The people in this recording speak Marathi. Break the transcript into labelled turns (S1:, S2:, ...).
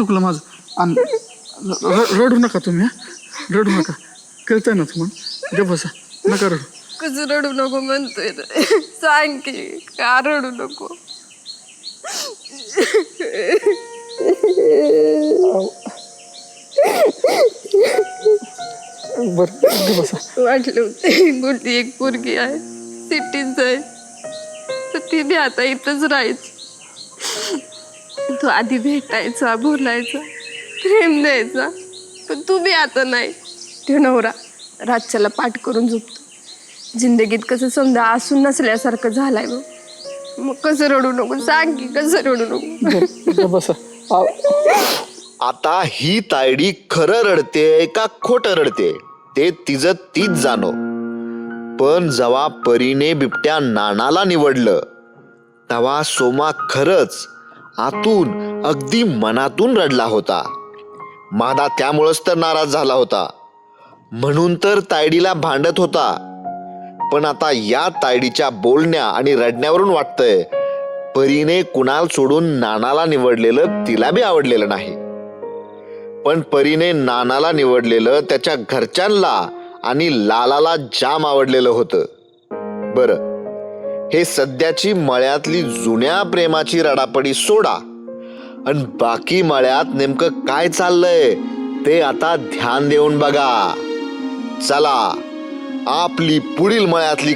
S1: चुकलं माझं. आणि रडू नका तुम्ही, हा रडू नका, कळतंय ना तुम्हाला. गे बसा, नका रडू.
S2: कसं रडू नको म्हणतोय रे? सांग की का रडू नको?
S1: बरं गे बसा.
S2: वाटलं होतं कुठली एक पोरगी आहे सिटीत जाय तर ती बी आता इथंच राहायची. तू आधी भेटायचा, बोलायचा, प्रेम द्यायचा, पण तू बी आता नाही. तो नवरा रातच्याला पाठ करून झोपतो. जिंदगीत कसं समजा असून नसल्यासारखं झालाय मग कसं रडू नको? सांग की कसं रडू नको?
S1: गे बसा.
S3: आता ही तायडी खरं रडते का खोटं रडते ते तिचं तीच जाणो. पण जेव्हा परीने बिबट्या नानाला निवडलं तेव्हा सोमा खरंच आतून अगदी मनातून रडला होता. मादा त्यामुळंच तर नाराज झाला होता, म्हणून तर तायडीला भांडत होता. पण आता या तायडीच्या बोलण्या आणि रडण्यावरून वाटतंय परीने कुणाल सोडून नानाला निवडलेलं तिला बी आवडलेलं नाही. पण परीने नानाला निवडलेलं त्याच्या घरच्यांना आणि लालाला जाम आवडलेलं होतं. बरं, हे सध्याची मळ्यातली जुन्या प्रेमाची रडापडी सोडा आणि बाकी मळ्यात नेमकं काय चाललंय ते आता ध्यान देऊन बघा. चला आपली पुढील मळ्यातली